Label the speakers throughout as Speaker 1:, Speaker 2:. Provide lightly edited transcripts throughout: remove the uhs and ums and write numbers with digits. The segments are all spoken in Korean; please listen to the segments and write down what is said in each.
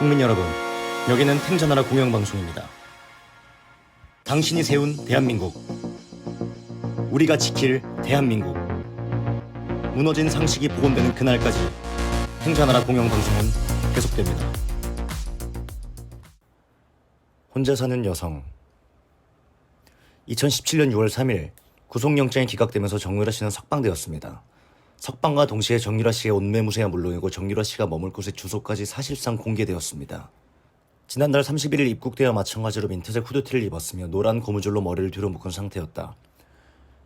Speaker 1: 국민 여러분, 여기는 탱자나라 공영방송입니다. 당신이 세운 대한민국, 우리가 지킬 대한민국, 무너진 상식이 복원되는 그날까지 탱자나라 공영방송은 계속됩니다. 혼자 사는 여성. 2017년 6월 3일 구속영장이 기각되면서 정유라 씨는 석방되었습니다. 석방과 동시에 정유라 씨의 온매무새야 물론이고 정유라 씨가 머물 곳의 주소까지 사실상 공개되었습니다. 지난달 31일 입국되어 마찬가지로 민트색 후드티를 입었으며 노란 고무줄로 머리를 뒤로 묶은 상태였다.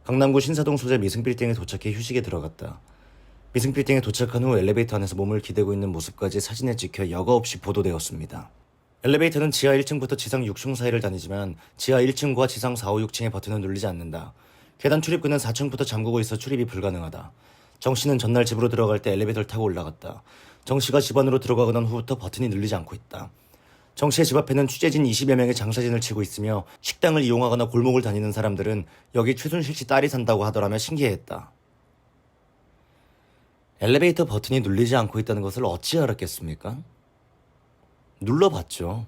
Speaker 1: 강남구 신사동 소재 미승빌딩에 도착해 휴식에 들어갔다. 미승빌딩에 도착한 후 엘리베이터 안에서 몸을 기대고 있는 모습까지 사진에 찍혀 여과 없이 보도되었습니다. 엘리베이터는 지하 1층부터 지상 6층 사이를 다니지만 지하 1층과 지상 4, 5, 6층의 버튼은 누르지 않는다. 계단 출입구는 4층부터 잠그고 있어 출입이 불가능하다. 정 씨는 전날 집으로 들어갈 때 엘리베이터를 타고 올라갔다. 정 씨가 집 안으로 들어가고 난 후부터 버튼이 눌리지 않고 있다. 정 씨의 집 앞에는 취재진 20여 명의 장사진을 치고 있으며 식당을 이용하거나 골목을 다니는 사람들은 여기 최순실 씨 딸이 산다고 하더라며 신기해했다. 엘리베이터 버튼이 눌리지 않고 있다는 것을 어찌 알았겠습니까? 눌러봤죠.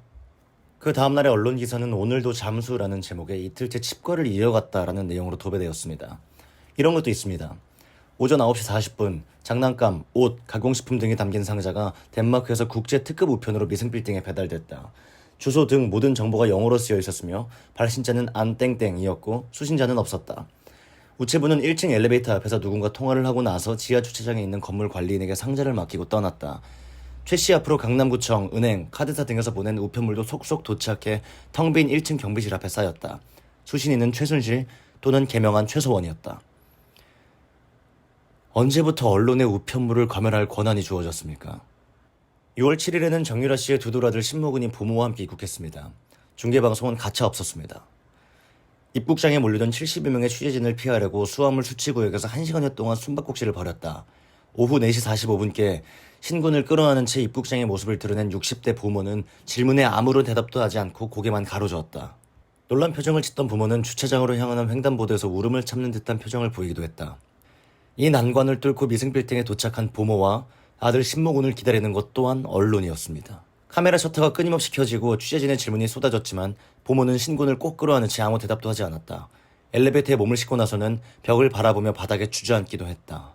Speaker 1: 그 다음날의 언론 기사는 오늘도 잠수라는 제목의 이틀째 칩거를 이어갔다라는 내용으로 도배되었습니다. 이런 것도 있습니다. 오전 9시 40분 장난감, 옷, 가공식품 등이 담긴 상자가 덴마크에서 국제 특급 우편으로 미승빌딩에 배달됐다. 주소 등 모든 정보가 영어로 쓰여 있었으며 발신자는 안땡땡이었고 수신자는 없었다. 우체부는 1층 엘리베이터 앞에서 누군가 통화를 하고 나서 지하 주차장에 있는 건물 관리인에게 상자를 맡기고 떠났다. 최 씨 앞으로 강남구청, 은행, 카드사 등에서 보낸 우편물도 속속 도착해 텅 빈 1층 경비실 앞에 쌓였다. 수신인은 최순실 또는 개명한 최서원이었다. 언제부터 언론의 우편물을 검열할 권한이 주어졌습니까? 6월 7일에는 정유라 씨의 두 돌아들 신모군이 부모와 함께 입국했습니다. 중계방송은 가차 없었습니다. 입국장에 몰려든 70여 명의 취재진을 피하려고 수화물 수치구역에서 1시간여 동안 숨바꼭질을 벌였다. 오후 4시 45분께 신군을 끌어안은 채 입국장의 모습을 드러낸 60대 부모는 질문에 아무런 대답도 하지 않고 고개만 가로저었다. 놀란 표정을 짓던 부모는 주차장으로 향하는 횡단보도에서 울음을 참는 듯한 표정을 보이기도 했다. 이 난관을 뚫고 미승빌딩에 도착한 부모와 아들 신모군을 기다리는 것 또한 언론이었습니다. 카메라 셔터가 끊임없이 켜지고 취재진의 질문이 쏟아졌지만 부모는 신군을 꼭 끌어안은 채 아무 대답도 하지 않았다. 엘리베이터에 몸을 싣고 나서는 벽을 바라보며 바닥에 주저앉기도 했다.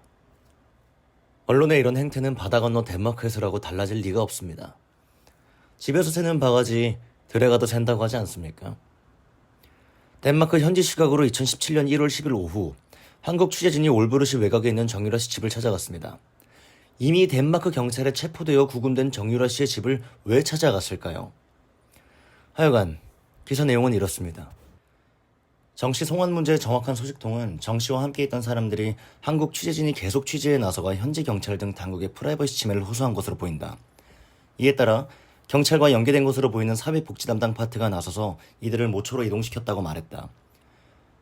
Speaker 1: 언론의 이런 행태는 바다 건너 덴마크에서라고 달라질 리가 없습니다. 집에서 새는 바가지 들에 가도 샌다고 하지 않습니까? 덴마크 현지 시각으로 2017년 1월 10일 오후 한국 취재진이 올브르시 외곽에 있는 정유라 씨 집을 찾아갔습니다. 이미 덴마크 경찰에 체포되어 구금된 정유라 씨의 집을 왜 찾아갔을까요? 하여간 기사 내용은 이렇습니다. 정 씨 송환 문제의 정확한 소식통은 정 씨와 함께 있던 사람들이 한국 취재진이 계속 취재에 나서가 현지 경찰 등 당국의 프라이버시 침해를 호소한 것으로 보인다. 이에 따라 경찰과 연계된 것으로 보이는 사회복지 담당 파트가 나서서 이들을 모초로 이동시켰다고 말했다.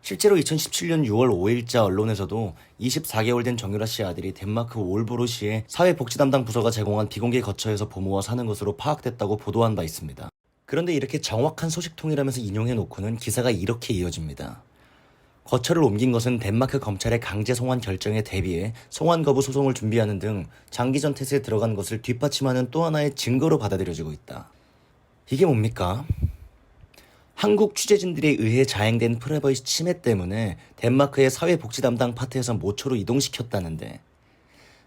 Speaker 1: 실제로 2017년 6월 5일자 언론에서도 24개월 된 정유라 씨의 아들이 덴마크 올보르시의 사회복지 담당 부서가 제공한 비공개 거처에서 부모와 사는 것으로 파악됐다고 보도한 바 있습니다. 그런데 이렇게 정확한 소식통이라면서 인용해놓고는 기사가 이렇게 이어집니다. 거처를 옮긴 것은 덴마크 검찰의 강제 송환 결정에 대비해 송환 거부 소송을 준비하는 등 장기전 태세에 들어간 것을 뒷받침하는 또 하나의 증거로 받아들여지고 있다. 이게 뭡니까? 한국 취재진들에 의해 자행된 프라이버시 침해 때문에 덴마크의 사회복지 담당 파트에서 모초로 이동시켰다는데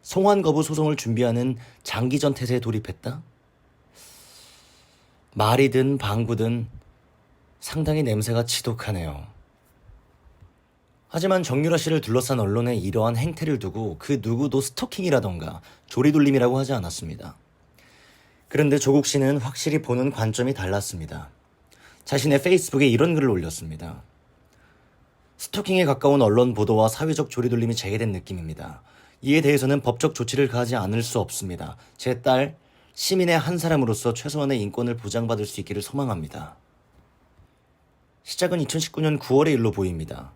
Speaker 1: 송환 거부 소송을 준비하는 장기전 태세에 돌입했다? 말이든 방구든 상당히 냄새가 지독하네요. 하지만 정유라 씨를 둘러싼 언론의 이러한 행태를 두고 그 누구도 스토킹이라던가 조리돌림이라고 하지 않았습니다. 그런데 조국 씨는 확실히 보는 관점이 달랐습니다. 자신의 페이스북에 이런 글을 올렸습니다. 스토킹에 가까운 언론 보도와 사회적 조리돌림이 재개된 느낌입니다. 이에 대해서는 법적 조치를 가하지 않을 수 없습니다. 제 딸, 시민의 한 사람으로서 최소한의 인권을 보장받을 수 있기를 소망합니다. 시작은 2019년 9월의 일로 보입니다.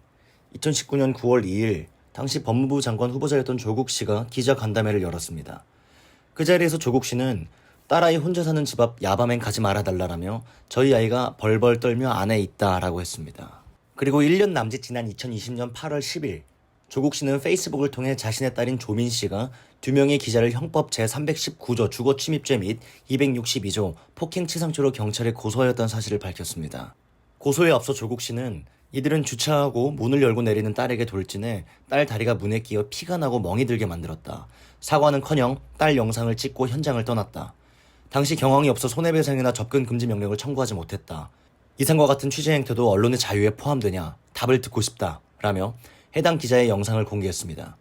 Speaker 1: 2019년 9월 2일 당시 법무부 장관 후보자였던 조국 씨가 기자 간담회를 열었습니다. 그 자리에서 조국 씨는 딸아이 혼자 사는 집 앞 야밤엔 가지 말아달라라며 저희 아이가 벌벌 떨며 안에 있다라고 했습니다. 그리고 1년 남짓 지난 2020년 8월 10일 조국 씨는 페이스북을 통해 자신의 딸인 조민 씨가 2명의 기자를 형법 제319조 주거침입죄 및 262조 폭행치상죄로 경찰에 고소하였다는 사실을 밝혔습니다. 고소에 앞서 조국 씨는 이들은 주차하고 문을 열고 내리는 딸에게 돌진해 딸 다리가 문에 끼어 피가 나고 멍이 들게 만들었다. 사과는커녕 딸 영상을 찍고 현장을 떠났다. 당시 경황이 없어 손해배상이나 접근 금지 명령을 청구하지 못했다. 이상과 같은 취재 행태도 언론의 자유에 포함되냐? 답을 듣고 싶다. 라며 해당 기자의 영상을 공개했습니다.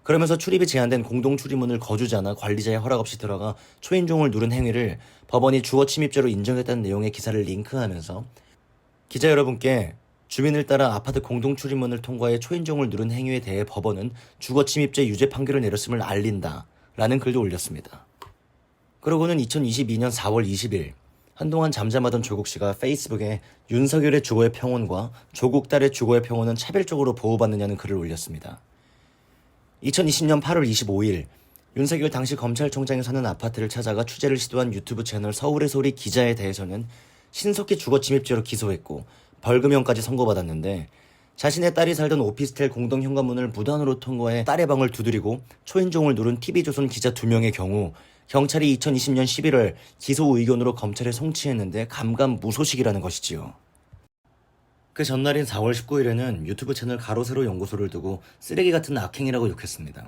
Speaker 1: 그러면서 출입이 제한된 공동 출입문을 거주자나 관리자의 허락 없이 들어가 초인종을 누른 행위를 법원이 주거 침입죄로 인정했다는 내용의 기사를 링크하면서 기자 여러분께 주민을 따라 아파트 공동 출입문을 통과해 초인종을 누른 행위에 대해 법원은 주거 침입죄 유죄 판결을 내렸음을 알린다. 라는 글도 올렸습니다. 그러고는 2022년 4월 20일 한동안 잠잠하던 조국 씨가 페이스북에 윤석열의 주거의 평온과 조국 딸의 주거의 평온은 차별적으로 보호받느냐는 글을 올렸습니다. 2020년 8월 25일 윤석열 당시 검찰총장이 사는 아파트를 찾아가 취재를 시도한 유튜브 채널 서울의 소리 기자에 대해서는 신속히 주거침입죄로 기소했고 벌금형까지 선고받았는데 자신의 딸이 살던 오피스텔 공동 현관문을 무단으로 통과해 딸의 방을 두드리고 초인종을 누른 TV조선 기자 2명의 경우 경찰이 2020년 11월 기소 의견으로 검찰에 송치했는데 감감무소식이라는 것이지요. 그 전날인 4월 19일에는 유튜브 채널 가로세로 연구소를 두고 쓰레기 같은 악행이라고 욕했습니다.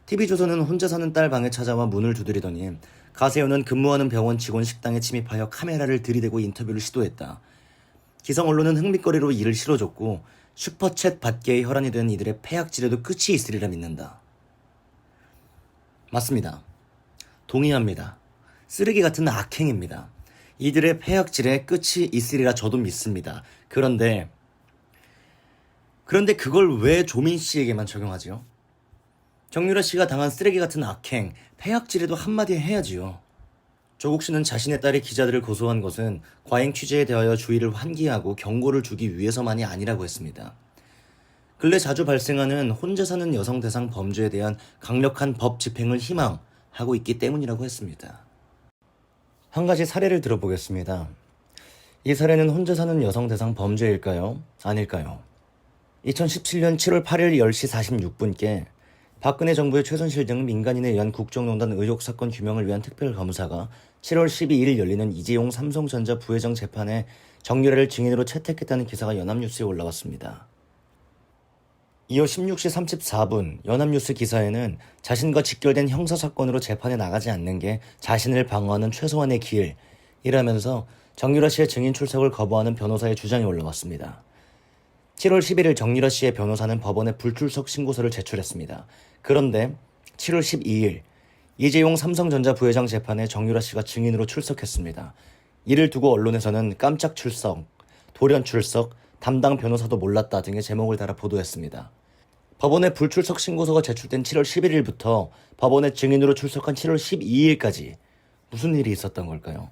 Speaker 1: TV조선은 혼자 사는 딸 방에 찾아와 문을 두드리더니 가세요는 근무하는 병원 직원 식당에 침입하여 카메라를 들이대고 인터뷰를 시도했다. 기성 언론은 흥미거리로 이를 실어줬고 슈퍼챗 받기에 혈안이 된 이들의 폐악질에도 끝이 있으리라 믿는다. 맞습니다. 동의합니다. 쓰레기 같은 악행입니다. 이들의 폐악질에 끝이 있으리라 저도 믿습니다. 그런데 그걸 왜 조민 씨에게만 적용하지요? 정유라 씨가 당한 쓰레기 같은 악행, 폐악질에도 한마디 해야지요. 조국 씨는 자신의 딸이 기자들을 고소한 것은 과잉 취재에 대하여 주의를 환기하고 경고를 주기 위해서만이 아니라고 했습니다. 근래 자주 발생하는 혼자 사는 여성 대상 범죄에 대한 강력한 법 집행을 희망하고 있기 때문이라고 했습니다. 한 가지 사례를 들어보겠습니다. 이 사례는 혼자 사는 여성 대상 범죄일까요? 아닐까요? 2017년 7월 8일 10시 46분께 박근혜 정부의 최순실 등 민간인에 의한 국정농단 의혹 사건 규명을 위한 특별검사가 7월 12일 열리는 이재용 삼성전자 부회장 재판에 정유라를 증인으로 채택했다는 기사가 연합뉴스에 올라왔습니다. 이어 16시 34분 연합뉴스 기사에는 자신과 직결된 형사사건으로 재판에 나가지 않는 게 자신을 방어하는 최소한의 길이라면서 정유라 씨의 증인 출석을 거부하는 변호사의 주장이 올라왔습니다. 7월 11일 정유라 씨의 변호사는 법원에 불출석 신고서를 제출했습니다. 그런데 7월 12일 이재용 삼성전자 부회장 재판에 정유라 씨가 증인으로 출석했습니다. 이를 두고 언론에서는 깜짝 출석, 돌연 출석, 담당 변호사도 몰랐다 등의 제목을 달아 보도했습니다. 법원에 불출석 신고서가 제출된 7월 11일부터 법원에 증인으로 출석한 7월 12일까지 무슨 일이 있었던 걸까요?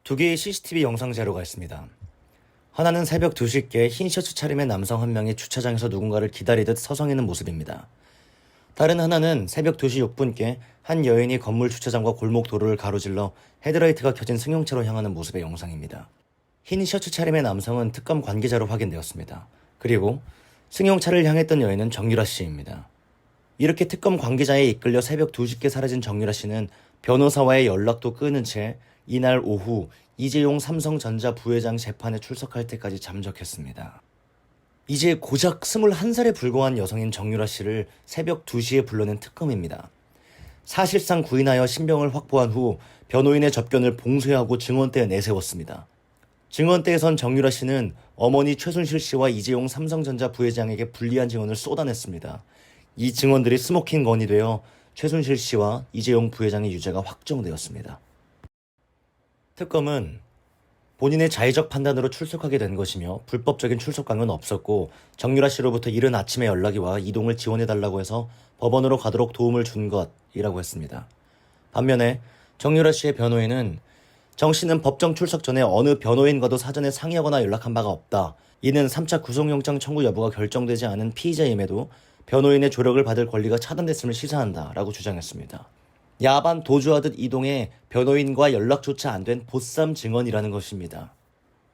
Speaker 1: 두 개의 CCTV 영상 자료가 있습니다. 하나는 새벽 2시께 흰 셔츠 차림의 남성 한 명이 주차장에서 누군가를 기다리듯 서성이는 모습입니다. 다른 하나는 새벽 2시 6분께 한 여인이 건물 주차장과 골목 도로를 가로질러 헤드라이트가 켜진 승용차로 향하는 모습의 영상입니다. 흰 셔츠 차림의 남성은 특검 관계자로 확인되었습니다. 그리고 승용차를 향했던 여인은 정유라 씨입니다. 이렇게 특검 관계자에 이끌려 새벽 2시께 사라진 정유라 씨는 변호사와의 연락도 끊은 채 이날 오후 이재용 삼성전자 부회장 재판에 출석할 때까지 잠적했습니다. 이제 고작 21살에 불과한 여성인 정유라 씨를 새벽 2시에 불러낸 특검입니다. 사실상 구인하여 신병을 확보한 후 변호인의 접견을 봉쇄하고 증언대에 내세웠습니다. 증언대에선 정유라 씨는 어머니 최순실 씨와 이재용 삼성전자 부회장에게 불리한 증언을 쏟아냈습니다. 이 증언들이 스모킹 건이 되어 최순실 씨와 이재용 부회장의 유죄가 확정되었습니다. 특검은 본인의 자의적 판단으로 출석하게 된 것이며 불법적인 출석 강요는 없었고 정유라 씨로부터 이른 아침에 연락이 와 이동을 지원해달라고 해서 법원으로 가도록 도움을 준 것이라고 했습니다. 반면에 정유라 씨의 변호인은 정 씨는 법정 출석 전에 어느 변호인과도 사전에 상의하거나 연락한 바가 없다. 이는 3차 구속영장 청구 여부가 결정되지 않은 피의자임에도 변호인의 조력을 받을 권리가 차단됐음을 시사한다 라고 주장했습니다. 야반 도주하듯 이동해 변호인과 연락조차 안 된 보쌈 증언이라는 것입니다.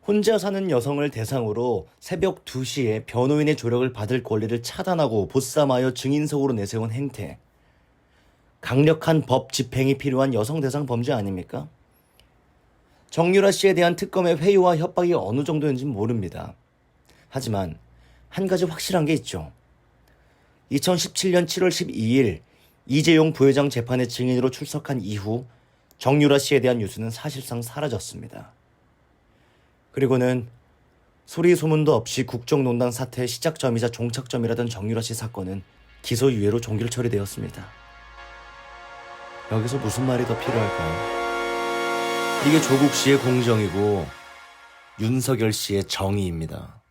Speaker 1: 혼자 사는 여성을 대상으로 새벽 2시에 변호인의 조력을 받을 권리를 차단하고 보쌈하여 증인석으로 내세운 행태. 강력한 법 집행이 필요한 여성 대상 범죄 아닙니까? 정유라 씨에 대한 특검의 회유와 협박이 어느 정도인지는 모릅니다. 하지만 한 가지 확실한 게 있죠. 2017년 7월 12일 이재용 부회장 재판의 증인으로 출석한 이후 정유라 씨에 대한 뉴스는 사실상 사라졌습니다. 그리고는 소리 소문도 없이 국정농단 사태의 시작점이자 종착점이라던 정유라 씨 사건은 기소유예로 종결 처리되었습니다. 여기서 무슨 말이 더 필요할까요? 이게 조국 씨의 공정이고 윤석열 씨의 정의입니다.